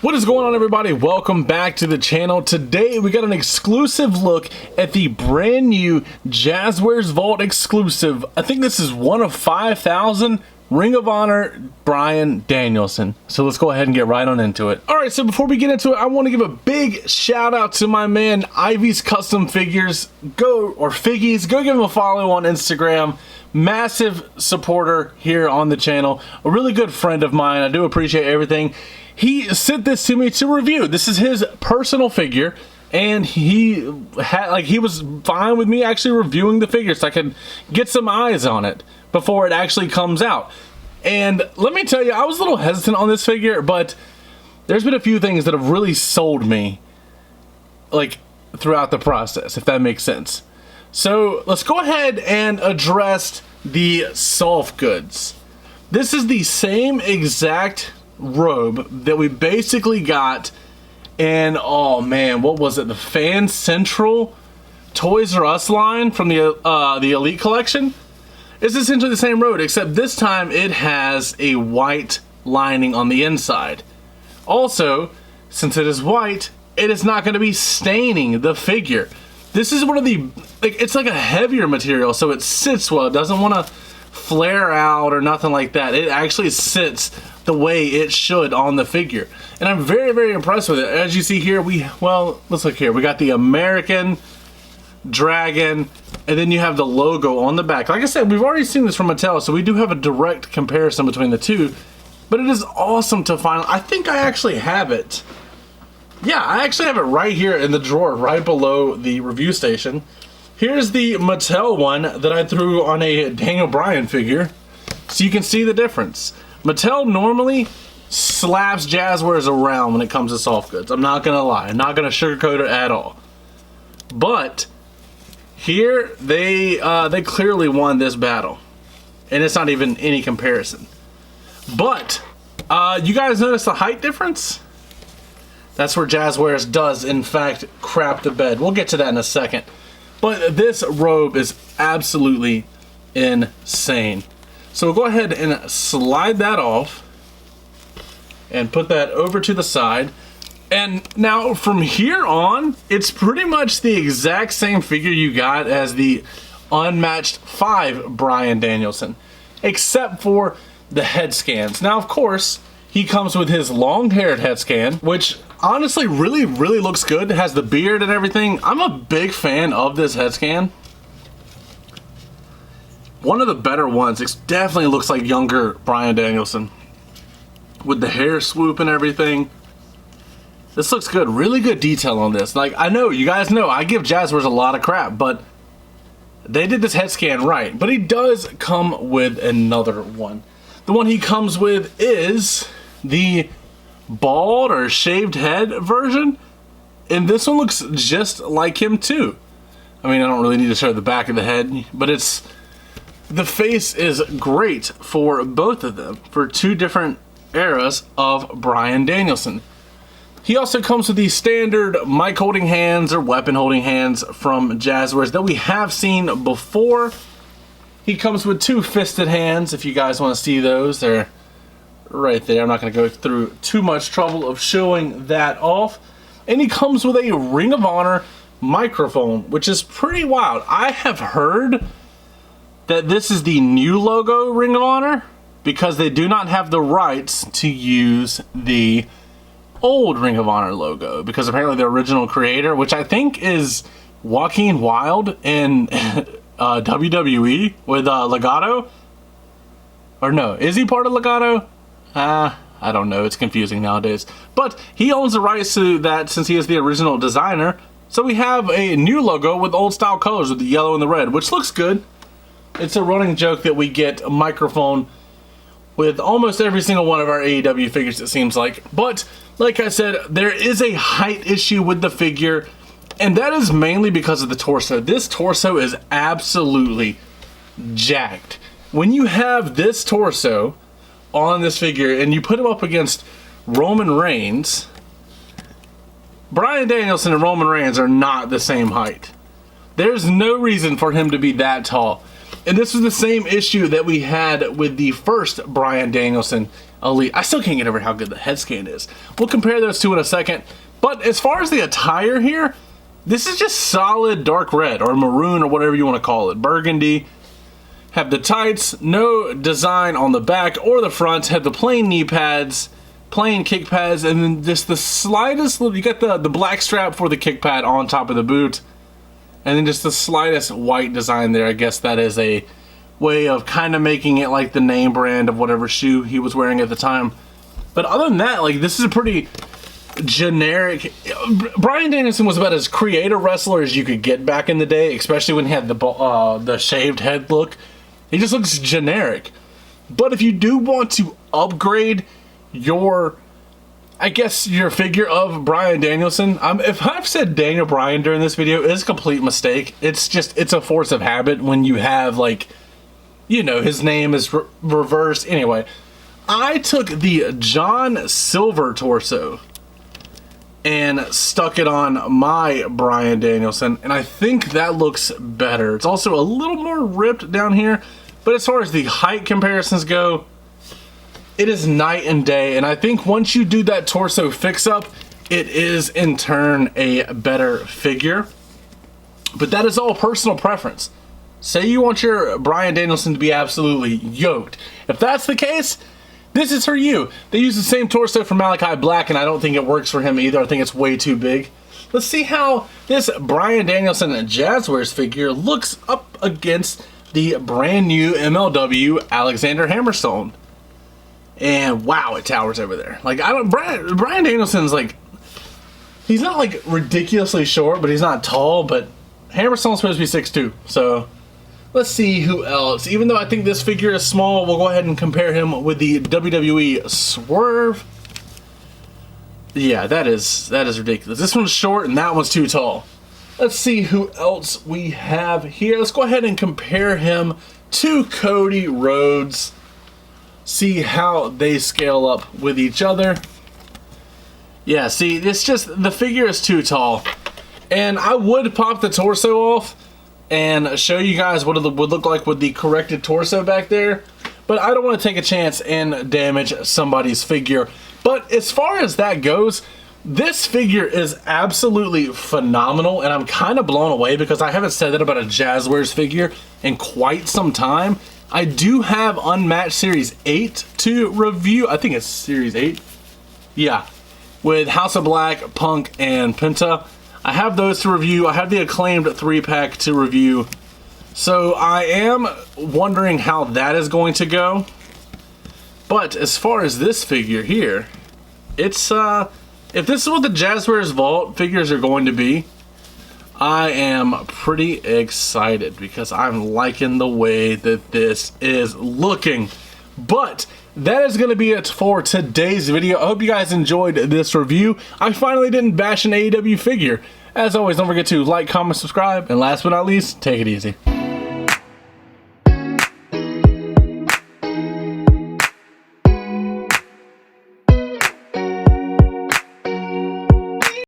What is going on, everybody? Welcome back to the channel. Today we got an exclusive look at the brand new Jazwares Vault exclusive. I think this is one of 5,000 Ring of Honor Bryan Danielson. So let's go ahead and get right on into it. Alright, so before we get into it, I want to give a big shout out to my man Ivy's Custom Figures. Figgies, go give him a follow on Instagram. Massive supporter here on the channel. A really good friend of mine. I do appreciate everything. He sent this to me to review. This is his personal figure, and he was fine with me actually reviewing the figure so I could get some eyes on it before it actually comes out. And let me tell you, I was a little hesitant on this figure, but there's been a few things that have really sold me throughout the process, if that makes sense. So let's go ahead and address the soft goods. This is the same exact robe that we basically got in, oh man, what was it, the Fan Central Toys R Us line from the Elite collection. It's essentially the same robe, except this time it has a white lining on the inside. Also, since it is white, it is not going to be staining the figure. This is one of the, it's like a heavier material, so it sits well. It doesn't want to flare out or nothing like that. It actually sits the way it should on the figure, and I'm very, very impressed with it. As you see here, let's look here. We got the American Dragon, and then you have the logo on the back. Like I said, we've already seen this from Mattel, so we do have a direct comparison between the two, but it is awesome to find. I think I actually have it. Yeah, I actually have it right here in the drawer, right below the review station. Here's the Mattel one that I threw on a Daniel Bryan figure, so you can see the difference. Mattel normally slaps Jazwares around when it comes to soft goods. I'm not gonna lie. I'm not gonna sugarcoat it at all. But here they clearly won this battle, and it's not even any comparison. But you guys notice the height difference? That's where Jazwares does in fact crap the bed. We'll get to that in a second. But this robe is absolutely insane. So we'll go ahead and slide that off and put that over to the side. And now from here on, it's pretty much the exact same figure you got as the Unmatched 5 Bryan Danielson, except for the head scans. Now, of course, he comes with his long-haired head scan, which honestly really, really looks good. It has the beard and everything. I'm a big fan of this head scan. One of the better ones. It definitely looks like younger Bryan Danielson with the hair swoop and everything. This looks good. Really good detail on this. I know, you guys know, I give Jazwares a lot of crap, but they did this head scan right. But he does come with another one. The one he comes with is the bald or shaved head version, and this one looks just like him too. I mean, I don't really need to show the back of the head, but the face is great for both of them, for two different eras of Bryan Danielson. He also comes with the standard mic holding hands or weapon holding hands from Jazwares that we have seen before. He comes with two fisted hands, if you guys want to see those. They're right there. I'm not going to go through too much trouble of showing that off. And he comes with a Ring of Honor microphone, which is pretty wild. I have heard that this is the new logo Ring of Honor because they do not have the rights to use the old Ring of Honor logo, because apparently the original creator, which I think is Joaquin Wilde in WWE with Legato, or no, is he part of Legato? I don't know, it's confusing nowadays, but he owns the rights to that since he is the original designer. So we have a new logo with old style colors with the yellow and the red, which looks good. It's a running joke that we get a microphone with almost every single one of our AEW figures, it seems like. But like I said, there is a height issue with the figure, and that is mainly because of the torso. This torso is absolutely jacked. When you have this torso on this figure and you put him up against Roman Reigns, Bryan Danielson and Roman Reigns are not the same height. There's no reason for him to be that tall. And this was the same issue that we had with the first Bryan Danielson elite. I still can't get over how good the head scan is. We'll compare those two in a second. But as far as the attire here, this is just solid dark red or maroon or whatever you want to call it. Burgundy. Have the tights, no design on the back or the front. Have the plain knee pads, plain kick pads, and then just the slightest little, you got the black strap for the kick pad on top of the boot. And then just the slightest white design there. I guess that is a way of kind of making it like the name brand of whatever shoe he was wearing at the time. But other than that, like, this is a pretty generic. Bryan Danielson was about as creative wrestler as you could get back in the day, especially when he had the shaved head look. He just looks generic. But if you do want to upgrade your, I guess, your figure of Bryan Danielson, if I've said Daniel Bryan during this video, it's a complete mistake. It's a force of habit when you have, like, you know, his name is reversed. Anyway, I took the John Silver torso and stuck it on my Bryan Danielson, and I think that looks better. It's also a little more ripped down here, but as far as the height comparisons go, it is night and day. And I think once you do that torso fix-up, it is in turn a better figure. But that is all personal preference. Say you want your Bryan Danielson to be absolutely yoked. If that's the case, this is for you. They use the same torso for Malachi Black, and I don't think it works for him either. I think it's way too big. Let's see how this Bryan Danielson Jazwares figure looks up against the brand new MLW Alexander Hammerstone. And wow, it towers over there. Like, Bryan Danielson's like, he's not like ridiculously short, but he's not tall, but Hammerstone's supposed to be 6'2", so let's see who else. Even though I think this figure is small, we'll go ahead and compare him with the WWE Swerve. Yeah, that is ridiculous. This one's short and that one's too tall. Let's see who else we have here. Let's go ahead and compare him to Cody Rhodes. See how they scale up with each other. Yeah, see, it's just, the figure is too tall. And I would pop the torso off and show you guys what it would look like with the corrected torso back there, but I don't want to take a chance and damage somebody's figure. But as far as that goes, this figure is absolutely phenomenal, and I'm kind of blown away because I haven't said that about a Jazwares figure in quite some time. I do have Unmatched Series 8 to review. I think it's Series 8. Yeah, with House of Black, Punk, and Penta. I have those to review. I have the Acclaimed 3-pack to review. So I am wondering how that is going to go. But as far as this figure here, it's if this is what the Jazwares Vault figures are going to be, I am pretty excited because I'm liking the way that this is looking. But that is going to be it for today's video. I hope you guys enjoyed this review. I finally didn't bash an AEW figure. As always, don't forget to like, comment, subscribe, and last but not least, take it easy.